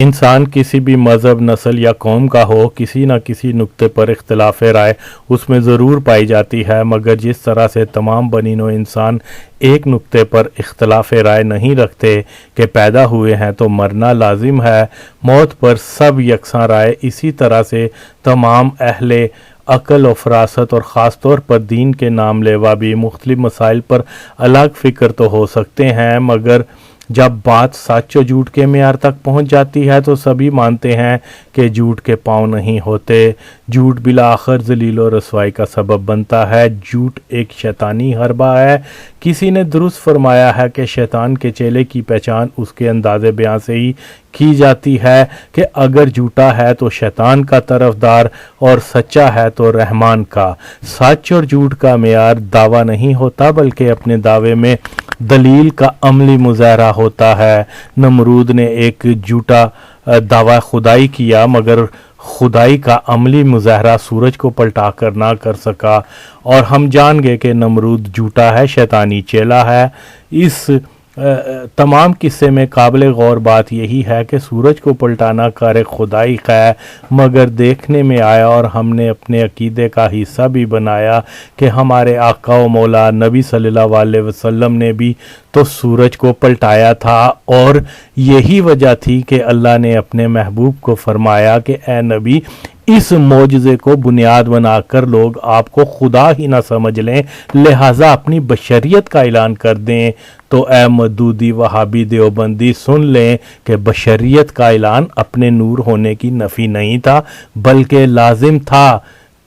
इंसान किसी भी मज़हब, नस्ल या कौम का हो, किसी न किसी नुक्ते पर इख्तिलाफ़ राय उसमें ज़रूर पाई जाती है, मगर जिस तरह से तमाम बनी नौ इंसान एक नुक्ते पर इख्तिलाफ़ राय नहीं रखते कि पैदा हुए हैं तो मरना लाजिम है, मौत पर सब यकसां राय, इसी तरह से तमाम अहले अक़ल और फ़रासत और ख़ास तौर पर दीन के नाम लेवा भी मुख्तलिफ़ मसाइल पर अलग फ़िक्र तो हो सकते हैं, मगर जब बात सच और झूठ के मेयार तक पहुंच जाती है तो सभी मानते हैं कि झूठ के पाँव नहीं होते। झूठ बिला आखिर ज़लील और रसवाई का सबब बनता है। झूठ एक शैतानी हरबा है। किसी ने दुरुस्त फरमाया है कि शैतान के चेले की पहचान उसके अंदाज़े बयां से ही की जाती है कि अगर झूठा है तो शैतान का तरफदार और सच्चा है तो रहमान का। सच और झूठ का मेयार दावा नहीं होता बल्कि अपने दावे में दलील का अमली मुजाहरा होता है। नमरूद ने एक झूठा दावा खुदाई किया मगर खुदाई का अमली मुजाहरा सूरज को पलटा कर ना कर सका और हम जान गए कि नमरूद झूठा है, शैतानी चेला है। इस तमाम किस्से में काबिल गौर बात यही है कि सूरज को पलटाना कार खुदाई है, मगर देखने में आया और हमने अपने अकीदे का हिस्सा भी बनाया कि हमारे आका व मौला नबी सल्लल्लाहु अलैहि वसल्लम ने भी तो सूरज को पलटाया था और यही वजह थी कि अल्लाह ने अपने महबूब को फरमाया कि ए नबी, इस मौजज़े को बुनियाद बनाकर लोग आपको खुदा ही ना समझ लें, लिहाजा अपनी बशरियत का ऐलान कर दें। तो ए मदूदी वहाबी देवबंदी सुन लें कि बशरियत का ऐलान अपने नूर होने की नफ़ी नहीं था बल्कि लाजिम था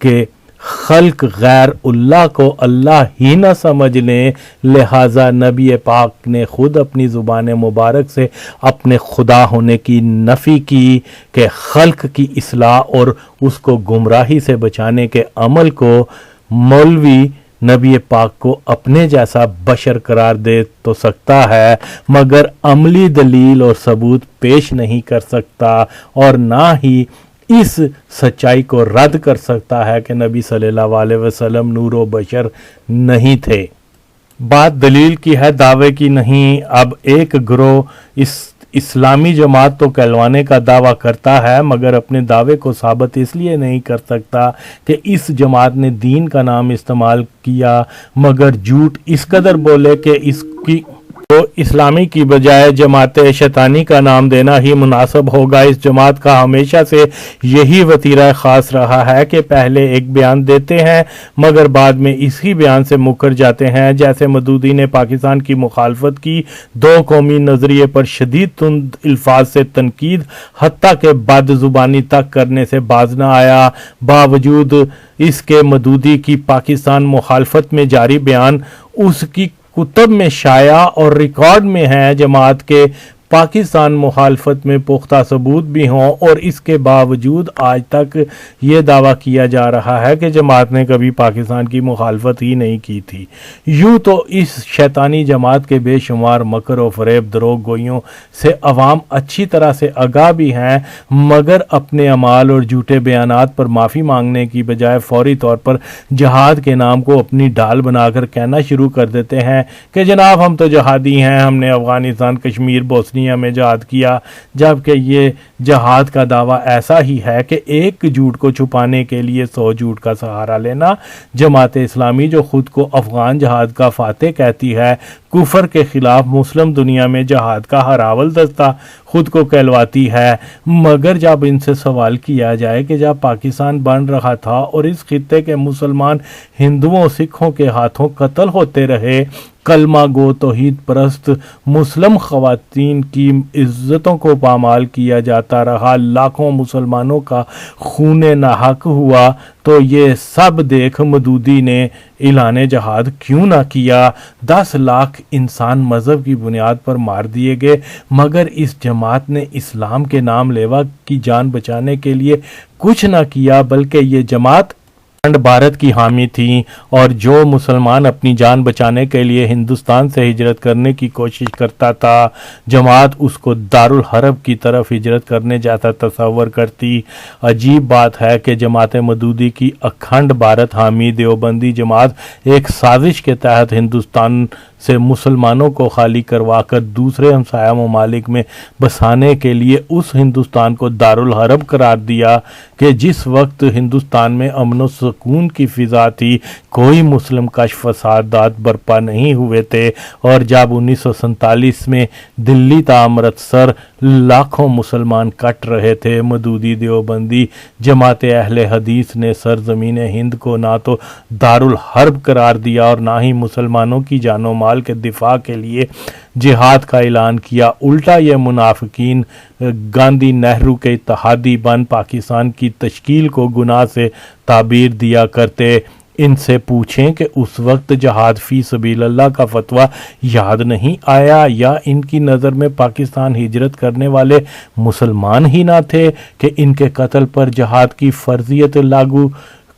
कि खल्क गैर उल्लाह को अल्लाह ही ना समझ लें, लिहाजा नबी पाक ने खुद अपनी ज़ुबान मुबारक से अपने खुदा होने की नफ़ी की कि खल्क की इस्लाह और उसको गुमराही से बचाने के अमल को मौलवी नबी पाक को अपने जैसा बशर करार दे तो सकता है मगर अमली दलील और सबूत पेश नहीं कर सकता और ना ही इस सच्चाई को रद्द कर सकता है कि नबी सल्लल्लाहु अलैहि वसल्लम नूर व बशर नहीं थे। बात दलील की है, दावे की नहीं। अब एक गिरोह इस्लामी जमात तो कहलवाने का दावा करता है मगर अपने दावे को साबित इसलिए नहीं कर सकता कि इस जमात ने दीन का नाम इस्तेमाल किया मगर झूठ इस कदर बोले कि इसकी तो इस्लामी की बजाय जमात शैतानी का नाम देना ही मुनासिब होगा। इस जमात का हमेशा से यही वतीरा ख़ास रहा है कि पहले एक बयान देते हैं मगर बाद में इसी बयान से मुकर जाते हैं। जैसे मदूदी ने पाकिस्तान की मुखालफत की, दो कौमी नज़रिए पर शदीद तुंद अल्फाज से तनकीद हत्ता के बदजुबानी तक करने से बाज न आया। बावजूद इसके मदूदी की पाकिस्तान मुखालफत में जारी बयान उसकी कुतब में शाया और रिकॉर्ड में है। जमात के पाकिस्तान मुखालफत में पुख्ता सबूत भी हों और इसके बावजूद आज तक ये दावा किया जा रहा है कि जमात ने कभी पाकिस्तान की मुखालफत ही नहीं की थी। यूँ तो इस शैतानी जमात के बेशुमार मकर व फरेब दरोग गोइयों से अवाम अच्छी तरह से आगाह भी हैं मगर अपने अमाल और झूठे बयानात पर माफ़ी मांगने की बजाय फौरी तौर पर जहाद के नाम को अपनी ढाल बनाकर कहना शुरू कर देते हैं कि जनाब हम तो जहादी हैं, हमने अफ़गानिस्तान, कश्मीर, बोस्निया में जहाद किया, जबकि ये जहाद का दावा ऐसा ही है कि एक झूठ को छुपाने के लिए 100 झूठ का सहारा लेना। जमात इस्लामी जो खुद को अफगान जहाद का फातेह कहती है, कुफर के खिलाफ मुस्लिम दुनिया में जहाद का हरावल दस्ता खुद को कहलवाती है, मगर जब इनसे सवाल किया जाए कि जब पाकिस्तान बन रहा था और इस खित्ते के मुसलमान हिंदुओं सिखों के हाथों कत्ल होते रहे, कलमा गो तौहीद परस्त मुस्लिम ख़वातीन की इज़्ज़तों को पामाल किया जाता रहा, लाखों मुसलमानों का खून नाहक हुआ, तो ये सब देख मदूदी ने ऐलान जहाद क्यों ना किया। 10 लाख इंसान मज़हब की बुनियाद पर मार दिए गए मगर इस जमात ने इस्लाम के नाम लेवा की जान बचाने के लिए कुछ ना किया, बल्कि ये जमात अखंड भारत की हामी थी और जो मुसलमान अपनी जान बचाने के लिए हिंदुस्तान से हिजरत करने की कोशिश करता था, जमात उसको दारुल हरब की तरफ हिजरत करने जाता तस्वर करती। अजीब बात है कि जमात मदूदी की अखंड भारत हामी देवबंदी जमात एक साजिश के तहत हिंदुस्तान سے مسلمانوں کو خالی کروا کر دوسرے ہمسایہ ممالک میں بسانے کے لیے اس ہندوستان کو دارالحرب قرار دیا کہ جس وقت ہندوستان میں امن و سکون کی فضا تھی، کوئی مسلم کش فسادات برپا نہیں ہوئے تھے، اور جب 1947 میں دلی تا امرتسر لاکھوں مسلمان کٹ رہے تھے، مودودی دیوبندی جماعت اہل حدیث نے سرزمین ہند کو نہ تو دارالحرب قرار دیا اور نہ ہی مسلمانوں کی جان و مال کے دفاع کے لیے جہاد کا اعلان کیا۔ الٹا یہ منافقین گاندھی نہرو کے اتحادی بن پاکستان کی تشکیل کو گناہ سے تعبیر دیا کرتے۔ ان سے پوچھیں کہ اس وقت جہاد فی سبیل اللہ کا فتویٰ یاد نہیں آیا، یا ان کی نظر میں پاکستان ہجرت کرنے والے مسلمان ہی نہ تھے کہ ان کے قتل پر جہاد کی فرضیت لاگو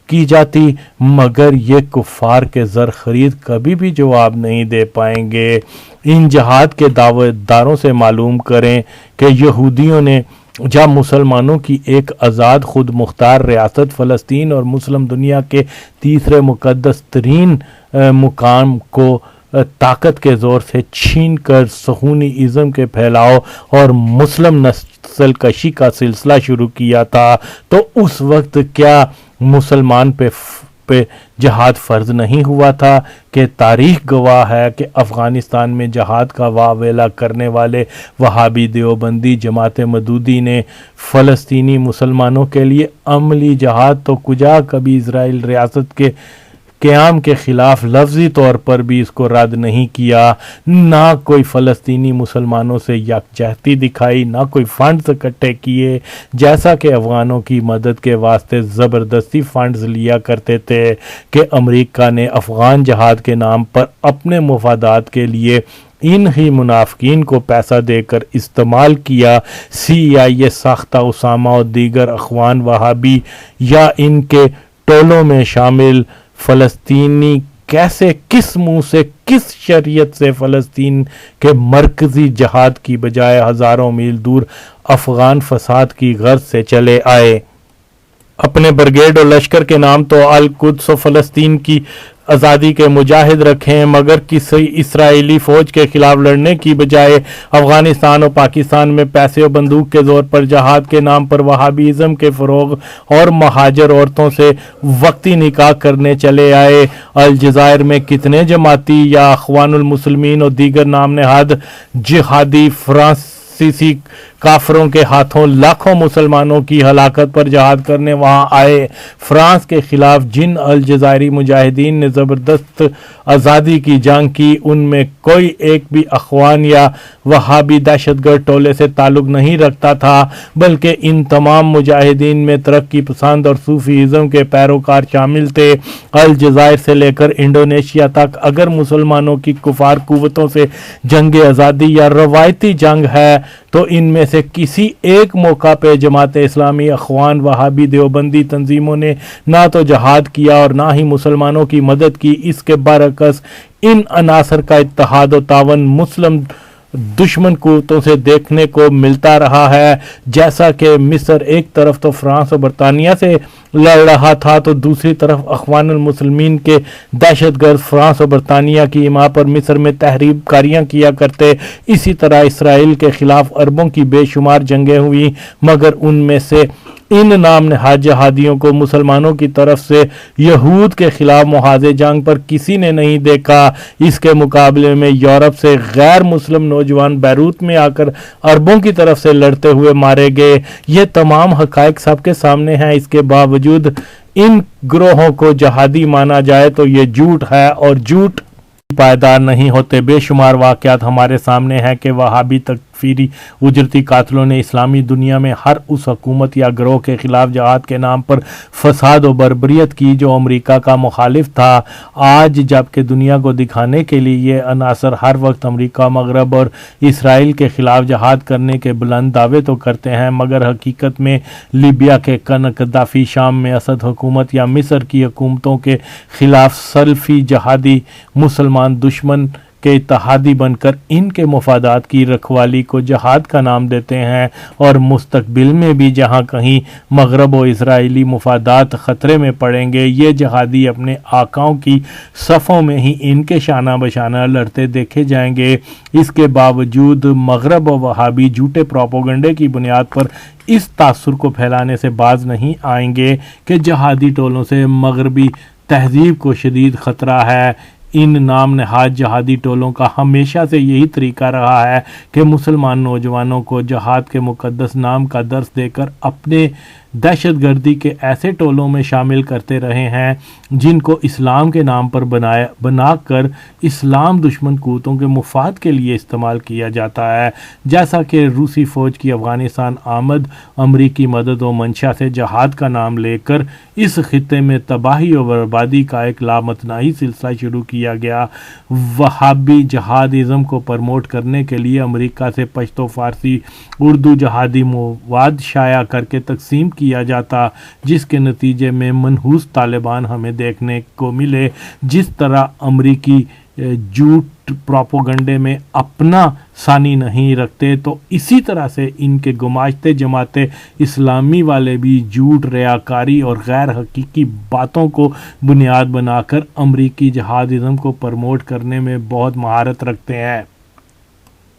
کی جاتی، مگر یہ کفار کے زر خرید کبھی بھی جواب نہیں دے پائیں گے۔ ان جہاد کے دعویداروں سے معلوم کریں کہ یہودیوں نے جب مسلمانوں کی ایک آزاد خود مختار ریاست فلسطین اور مسلم دنیا کے تیسرے مقدس ترین مقام کو طاقت کے زور سے چھین کر صہیونی ازم کے پھیلاؤ اور مسلم نسل کشی کا سلسلہ شروع کیا تھا، تو اس وقت کیا مسلمان پہ جہاد فرض نہیں ہوا تھا؟ کہ تاریخ گواہ ہے کہ افغانستان میں جہاد کا واویلا کرنے والے وہابی دیوبندی جماعت مودودی نے فلسطینی مسلمانوں کے لیے عملی جہاد تو کجا، کبھی اسرائیل ریاست کے قیام کے خلاف لفظی طور پر بھی اس کو رد نہیں کیا، نہ کوئی فلسطینی مسلمانوں سے یکجہتی دکھائی، نہ کوئی فنڈز اکٹھے کیے، جیسا کہ افغانوں کی مدد کے واسطے زبردستی فنڈز لیا کرتے تھے کہ امریکہ نے افغان جہاد کے نام پر اپنے مفادات کے لیے ان ہی منافقین کو پیسہ دے کر استعمال کیا۔ CIA ساختہ اسامہ اور دیگر اخوان وہابی یا ان کے ٹولوں میں شامل فلسطینی کیسے کس منہ سے کس شریعت سے فلسطین کے مرکزی جہاد کی بجائے ہزاروں میل دور افغان فساد کی غرض سے چلے آئے۔ اپنے بریگیڈ اور لشکر کے نام تو القدس و فلسطین کی آزادی کے مجاہد رکھیں، مگر کسی اسرائیلی فوج کے خلاف لڑنے کی بجائے افغانستان اور پاکستان میں پیسے اور بندوق کے زور پر جہاد کے نام پر وہابیزم کے فروغ اور مہاجر عورتوں سے وقتی نکاح کرنے چلے آئے۔ الجزائر میں کتنے جماعتی یا اخوان المسلمین اور دیگر نام نہاد جہادی فرانسیسی کافروں کے ہاتھوں لاکھوں مسلمانوں کی ہلاکت پر جہاد کرنے وہاں آئے۔ فرانس کے خلاف جن الجزائری مجاہدین نے زبردست آزادی کی جنگ کی، ان میں کوئی ایک بھی اخوان یا وہابی دہشت گرد ٹولے سے تعلق نہیں رکھتا تھا، بلکہ ان تمام مجاہدین میں ترقی پسند اور صوفی ازم کے پیروکار شامل تھے۔ الجزائر سے لے کر انڈونیشیا تک اگر مسلمانوں کی کفار قوتوں سے جنگ آزادی یا روایتی جنگ ہے، تو ان میں سے کسی ایک موقع پہ جماعت اسلامی، اخوان، وہابی دیوبندی تنظیموں نے نہ تو جہاد کیا اور نہ ہی مسلمانوں کی مدد کی۔ اس کے برعکس ان عناصر کا اتحاد و تعاون مسلم دشمن قوتوں سے دیکھنے کو ملتا رہا ہے، جیسا کہ مصر ایک طرف تو فرانس اور برطانیہ سے لڑ رہا تھا، تو دوسری طرف اخوان المسلمین کے دہشت گرد فرانس اور برطانیہ کی حمایت پر مصر میں تحریب کاریاں کیا کرتے۔ اسی طرح اسرائیل کے خلاف عربوں کی بے شمار جنگیں ہوئیں، مگر ان میں سے ان نام نہاد جہادیوں کو مسلمانوں کی طرف سے یہود کے خلاف محاذ جنگ پر کسی نے نہیں دیکھا۔ اس کے مقابلے میں یورپ سے غیر مسلم نوجوان بیروت میں آ کر عربوں کی طرف سے لڑتے ہوئے مارے گئے۔ یہ تمام حقائق سب کے سامنے ہیں۔ اس کے باوجود ان گروہوں کو جہادی مانا جائے تو یہ جھوٹ ہے، اور جھوٹ پائیدار نہیں ہوتے۔ بے شمار واقعات ہمارے سامنے ہیں کہ وہابی تکفیری اجرتی قاتلوں نے اسلامی دنیا میں ہر اس حکومت یا گروہ کے خلاف جہاد کے نام پر فساد و بربریت کی جو امریکہ کا مخالف تھا۔ آج جبکہ دنیا کو دکھانے کے لیے یہ عناصر ہر وقت امریکہ، مغرب اور اسرائیل کے خلاف جہاد کرنے کے بلند دعوے تو کرتے ہیں، مگر حقیقت میں لیبیا کے قذافی، شام میں اسد حکومت یا مصر کی حکومتوں کے خلاف سلفی جہادی مسلمان دشمن के इत्तेहादी बनकर इनके मफादात की रखवाली को जहाद का नाम देते हैं, और मुस्तकबिल में भी जहाँ कहीं मगरब और इसराइली मफादात ख़तरे में पड़ेंगे, ये जहादी अपने आकाओं की सफ़ों में ही इनके शाना बशाना लड़ते देखे जाएंगे। इसके बावजूद मगरब और वहाबी झूठे प्रोपोगंडे की बुनियाद पर इस तासुर को फैलाने से बाज नहीं आएंगे कि जहादी टोलों से मगरबी तहजीब को शदीद ख़तरा है। इन नाम नहाद जहादी टोलों का हमेशा से यही तरीका रहा है कि मुसलमान नौजवानों को जहाद के मुक़द्दस नाम का दर्स देकर अपने दहशतगर्दी के ऐसे टोलों में शामिल करते रहे हैं जिनको इस्लाम के नाम पर बनाकर इस्लाम दुश्मन क़ुव्वतों के मुफाद के लिए इस्तेमाल किया जाता है। जैसा कि रूसी फ़ौज की अफ़गानिस्तान आमद अमरीकी मदद व मंशा से जहाद का नाम लेकर इस खित्ते में तबाही और बर्बादी का एक लामतनाही सिलसिला शुरू किया गया। वहाबी जहादिज़म को प्रमोट करने के लिए अमेरिका से पश्तो फ़ारसी उर्दू जहादी मवाद शाया करके तकसीम किया जाता, जिसके नतीजे में मनहूस तालिबान हमें देखने को मिले। जिस तरह अमरीकी झूठ प्रोपोगंडे में अपना सानी नहीं रखते, तो इसी तरह से इनके गुमाश्ते जमाते इस्लामी वाले भी झूठ, रियाकारी और गैर हकीकी बातों को बुनियाद बनाकर अमरीकी जहादिज़म को प्रमोट करने में बहुत महारत रखते हैं।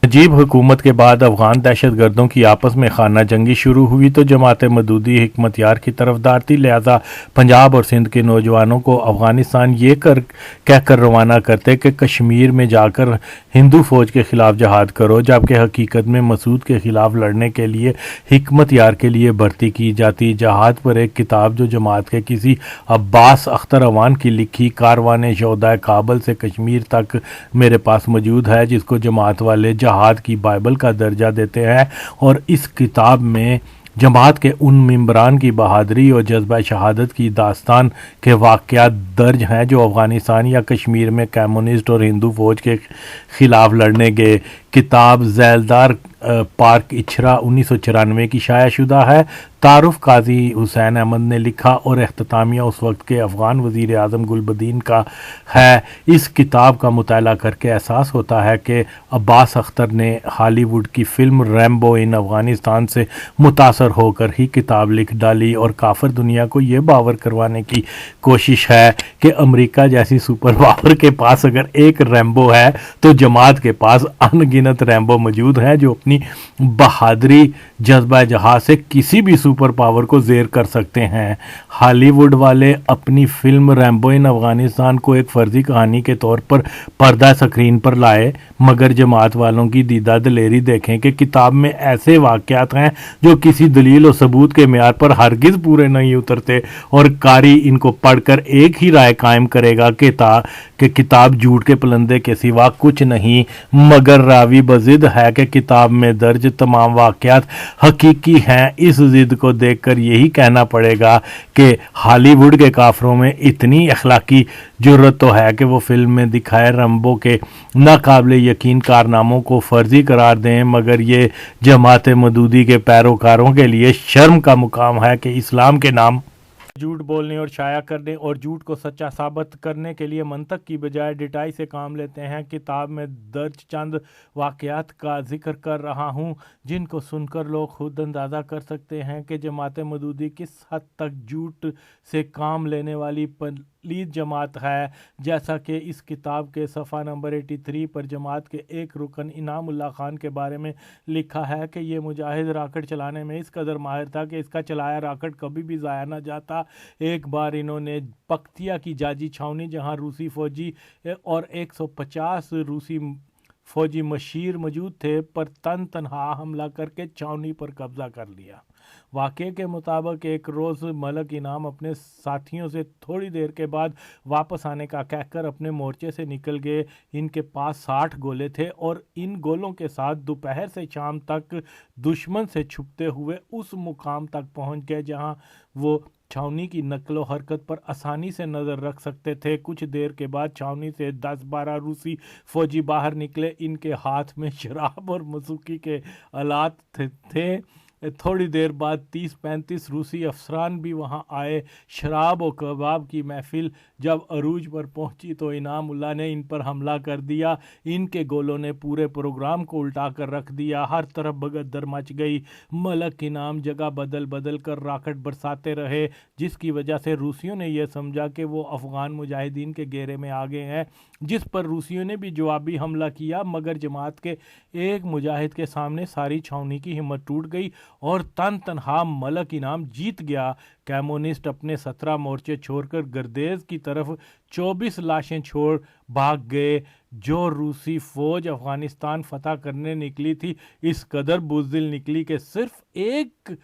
नजीब हुकूमत के बाद अफ़गान दहशतगर्दों की आपस में खाना जंगी शुरू हुई तो जमात मदूदी हिकमत यार की तरफदार थी, लिहाजा पंजाब और सिंध के नौजवानों को अफ़गानिस्तान ये कहकर रवाना करते कि कश्मीर में जाकर हिंदू फ़ौज के ख़िलाफ़ जहाद करो, जबकि हकीकत में मसूद के ख़िलाफ़ लड़ने के लिए हिकमत यार के लिए भर्ती की जाती। जहाद पर एक किताब जो जमात के किसी अब्बास अख्तर अवान की लिखी कारवान शौदा काबल से कश्मीर तक मेरे पास मौजूद है, जिसको जमात वाले जहाद की बाइबल का दर्जा देते हैं, और इस किताब में जमात के उन मेंबरान की बहादुरी और जज्बा शहादत की दास्तान के वाक़यात दर्ज हैं जो अफ़गानिस्तान या कश्मीर में कम्युनिस्ट और हिंदू फ़ौज के ख़िलाफ़ लड़ने गए। किताब ज़ैलदार पार्क इछरा 1994 की शायाशुदा है। तारुफ काजी हुसैन अहमद ने लिखा और अख्तामिया उस वक्त के अफ़गान वज़ीर आज़म गुलबदीन का है। इस किताब का मुताला करके एहसास होता है कि अब्बास अख्तर ने हॉलीवुड की फ़िल्म रैम्बो इन अफ़गानिस्तान से मुतासर होकर ही किताब लिख डाली और काफिर दुनिया को ये बावर करवाने की कोशिश है कि अमेरिका जैसी सुपर पावर के पास अगर एक रैम्बो है तो जमात के पास अनगिनत रैम्बो मौजूद हैं जो अपनी बहादुरी जज्बा जहाज से किसी भी सुपर पावर को ज़ेर कर सकते हैं। हॉलीवुड वाले अपनी फिल्म रैम्बो इन अफ़गानिस्तान को एक फ़र्ज़ी कहानी के तौर पर पर्दा स्क्रीन पर लाए, मगर जमात वालों की दीदा दलेरी देखें कि किताब में ऐसे वाक़यात हैं जो किसी दलील और सबूत के म्यार पर हरगिज़ पूरे नहीं उतरते, और कारी इनको पढ़कर एक ही राय कायम करेगा कि किताब झूठ के पलंदे के सिवा कुछ नहीं, मगर रावी बज़िद है कि किताब में दर्ज तमाम वाक़यात हकीकी हैं। इस ज़िद को देखकर यही कहना पड़ेगा कि हॉलीवुड के काफरों में इतनी अखलाकी जुर्रत तो है कि वो फिल्म में दिखाए रैम्बो के नाकाबिले यकीन कारनामों को फर्जी करार दें, मगर ये जमात मदूदी के पैरोकारों के लिए शर्म का मुकाम है कि इस्लाम के नाम झूठ बोलने और शाया करने और झूठ को सच्चा साबित करने के लिए मंतक की बजाय डिटाई से काम लेते हैं। किताब में दर्ज चंद वाक़यात का जिक्र कर रहा हूँ जिनको सुनकर लोग खुद अंदाज़ा कर सकते हैं कि जमात मदूदी किस हद तक झूठ से काम लेने वाली पलीद जमात है। जैसा कि इस किताब के सफ़ा नंबर 83 पर जमात के एक रुकन इनामुल्लाह खान के बारे में लिखा है कि ये मुजाहिद रॉकेट चलाने में इस कदर माहिर था कि इसका चलाया रॉकेट कभी भी ज़ाया न जाता। एक बार इन्होंने पख्तिया की जाजी छावनी जहां रूसी फौजी और 150 रूसी फौजी मशीर मौजूद थे पर तनहा हमला करके छावनी पर कब्जा कर लिया। वाक़े के मुताबिक एक रोज़ मलक इनाम अपने साथियों से थोड़ी देर के बाद वापस आने का कहकर अपने मोर्चे से निकल गए। इनके पास 60 गोले थे और इन गोलों के साथ दोपहर से शाम तक दुश्मन से छुपते हुए उस मुकाम तक पहुंच गए जहां वो छावनी की नकलो हरकत पर आसानी से नज़र रख सकते थे। कुछ देर के बाद छावनी से 10-12 रूसी फौजी बाहर निकले। इनके हाथ में शराब और मसूकी के आलात थे। थोड़ी देर बाद 30-35 रूसी अफसरान भी वहां आए। शराब और कबाब की महफिल जब अरूज पर पहुंची तो इनाम उल्लाह ने इन पर हमला कर दिया। इनके गोलों ने पूरे प्रोग्राम को उल्टा कर रख दिया। हर तरफ भगदड़ मच गई। मलक इनाम जगह बदल बदल कर रॉकेट बरसाते रहे, जिसकी वजह से रूसियों ने यह समझा कि वो अफगान मुजाहिदीन के घेरे में आ गए हैं, जिस पर रूसियों ने भी जवाबी हमला किया। मगर जमात के एक मुजाहिद के सामने सारी छावनी की हिम्मत टूट गई और तन तनहा मलक इनाम जीत गया। कम्युनिस्ट अपने 17 मोर्चे छोड़कर गर्देज की तरफ 24 लाशें छोड़ भाग गए। जो रूसी फौज अफगानिस्तान फतह करने निकली थी, इस कदर बुज़दिल निकली कि सिर्फ एक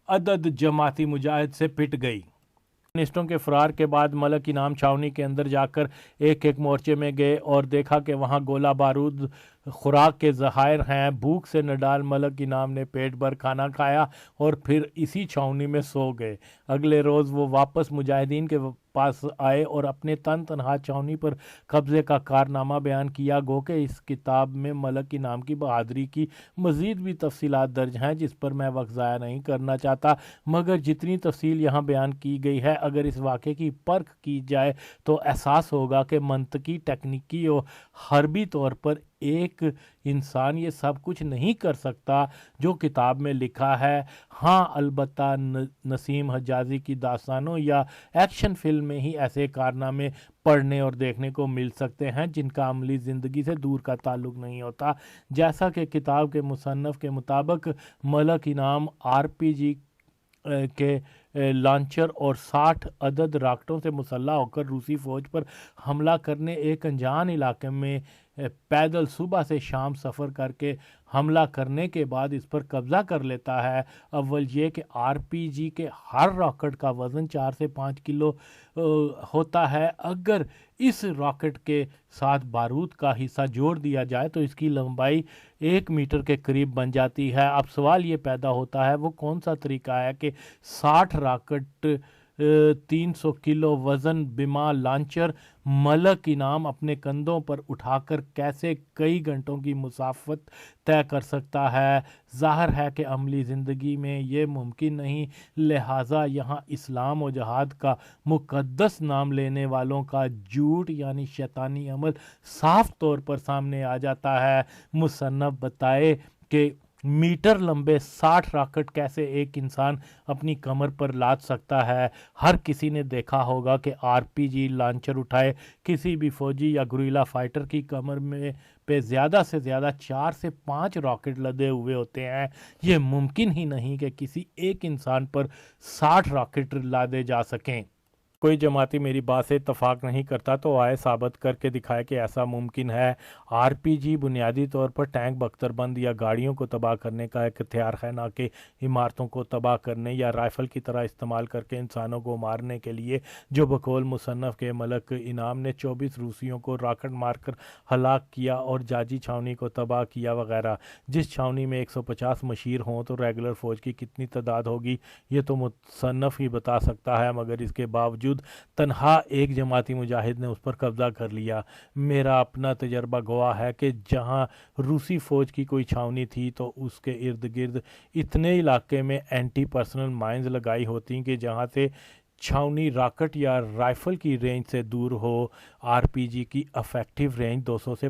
अदद जमाती मुजाहिद से पिट गई। कम्युनिस्टों के फरार के बाद मलक इनाम छावनी के अंदर जाकर एक एक मोर्चे में गए और देखा कि वहाँ गोला बारूद खुराक के ज़खायर हैं। भूख से नडाल मलक इनाम ने पेट भर खाना खाया और फिर इसी छावनी में सो गए। अगले रोज़ वो वापस मुजाहिदीन के पास आए और अपने तन तनहा छावनी पर कब्ज़े का कारनामा बयान किया। गो कि इस किताब में मलक इनाम की बहादुरी की मज़ीद भी तफसीलात दर्ज हैं, जिस पर मैं वक्त ज़ाया नहीं करना चाहता, मगर जितनी तफसील यहाँ बयान की गई है, अगर इस वाक़े की परख की जाए तो एहसास होगा कि मंतकी, टेक्निकी और हर्बी तौर पर एक इंसान ये सब कुछ नहीं कर सकता जो किताब में लिखा है। हाँ, अलबत्ता नसीम हजाजी की दास्तानों या एक्शन फिल्म में ही ऐसे कारनामे पढ़ने और देखने को मिल सकते हैं जिनका अमली ज़िंदगी से दूर का ताल्लुक़ नहीं होता। जैसा कि किताब के मुसन्नफ़ के मुताबिक मलक इनाम RPG के लॉन्चर और 60 अदद रॉकेटों से मुसल्लह होकर रूसी फ़ौज पर हमला करने एक अनजान इलाके में पैदल सुबह से शाम सफ़र करके हमला करने के बाद इस पर कब्ज़ा कर लेता है। अव्वल ये कि RPG के हर रॉकेट का वज़न 4 से 5 किलो होता है। अगर इस रॉकेट के साथ बारूद का हिस्सा जोड़ दिया जाए तो इसकी लंबाई 1 मीटर के करीब बन जाती है। अब सवाल ये पैदा होता है, वो कौन सा तरीका है कि 60 रॉकेट 300 किलो वज़न बिमा लॉन्चर मलक इनाम अपने कंधों पर उठाकर कैसे कई घंटों की मुसाफत तय कर सकता है। ज़ाहिर है कि अमली ज़िंदगी में ये मुमकिन नहीं, लिहाजा यहाँ इस्लाम और जहाद का मुक़द्दस नाम लेने वालों का झूठ यानी शैतानी अमल साफ तौर पर सामने आ जाता है। मुसन्नफ़ बताए कि मीटर लंबे 60 रॉकेट कैसे एक इंसान अपनी कमर पर लाद सकता है। हर किसी ने देखा होगा कि RPG लॉन्चर उठाए किसी भी फौजी या गुरिल्ला फाइटर की कमर में पे ज़्यादा से ज़्यादा 4 से 5 रॉकेट लदे हुए होते हैं। ये मुमकिन ही नहीं कि किसी एक इंसान पर 60 रॉकेट लादे जा सकें। कोई जमाती मेरी बात से इत्तफाक नहीं करता तो आए साबित करके दिखाए कि ऐसा मुमकिन है। RPG बुनियादी तौर पर टैंक, बख्तरबंद या गाड़ियों को तबाह करने का एक हथियार है, ना कि इमारतों को तबाह करने या राइफ़ल की तरह इस्तेमाल करके इंसानों को मारने के लिए, जो बकौल मुसन्नफ़ के मलक इनाम ने 24 रूसियों को रॉकेट मारकर हलाक किया और जाजी छावनी को तबाह किया वगैरह। जिस छावनी में 150 मशीर हों तो रेगुलर फ़ौज की कितनी तादाद होगी ये तो मुसन्नफ़ ही बता सकता है, मगर इसके बावजूद तन्हा एक जमाती मुजाहिद ने उस पर कब्जा कर लिया। मेरा अपना तजर्बा गवाह है कि जहां रूसी फौज की कोई छावनी थी तो उसके इर्द गिर्द इतने इलाके में एंटी पर्सनल माइंस लगाई होती कि जहां से छावनी रॉकेट या राइफ़ल की रेंज से दूर हो। RPG की अफेक्टिव रेंज 200 से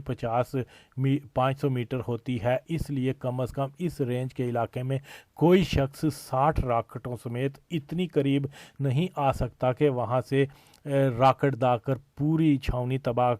500 मीटर होती है, इसलिए कम से कम इस रेंज के इलाके में कोई शख्स 60 रॉकेटों समेत इतनी करीब नहीं आ सकता कि वहां से रॉकेट दागकर पूरी छावनी तबाह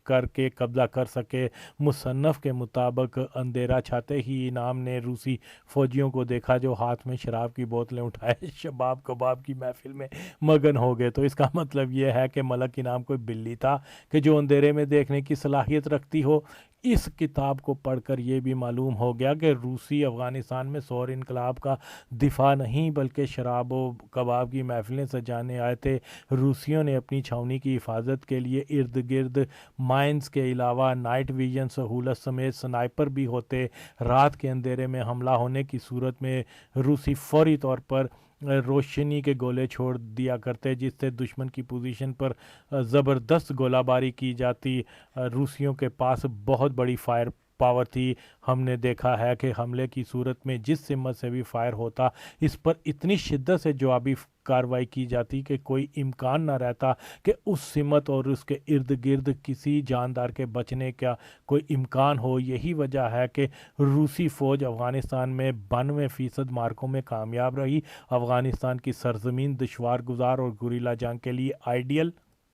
करके कब्ज़ा कर सके। मुसन्नफ़ के मुताबिक अंधेरा छाते ही इनाम ने रूसी फ़ौजियों को देखा जो हाथ में शराब की बोतलें उठाए शबाब कबाब की महफिल में मगन हो गए। तो इसका मतलब यह है कि मलक इनाम कोई बिल्ली था कि जो अंधेरे में देखने की सलाहियत रखती हो। इस किताब को पढ़कर यह भी मालूम हो गया कि रूसी अफ़गानिस्तान में सौर इनकलाब का दिफा नहीं बल्कि शराब व कबाब की महफिलें सजाने आए थे। रूसियों ने अपनी छावनी की हिफाजत के लिए इर्द गिर्द माइंस के अलावा नाइट विजन सहूलत समेत स्नाइपर भी होते। रात के अंधेरे में हमला होने की सूरत में रूसी फौरी तौर पर रोशनी के गोले छोड़ दिया करते, जिससे दुश्मन की पोजीशन पर ज़बरदस्त गोलाबारी की जाती। रूसियों के पास बहुत बड़ी फायर پاور تھی. ہم نے دیکھا ہے کہ حملے کی صورت میں جس سمت سے بھی فائر ہوتا اس پر اتنی شدت سے جوابی کارروائی کی جاتی کہ کوئی امکان نہ رہتا کہ اس سمت اور اس کے ارد گرد کسی جاندار کے بچنے کا کوئی امکان ہو. یہی وجہ ہے کہ روسی فوج افغانستان میں 92% مارکوں میں کامیاب رہی. افغانستان کی سرزمین دشوار گزار اور گوریلا جنگ کے لیے آئیڈیل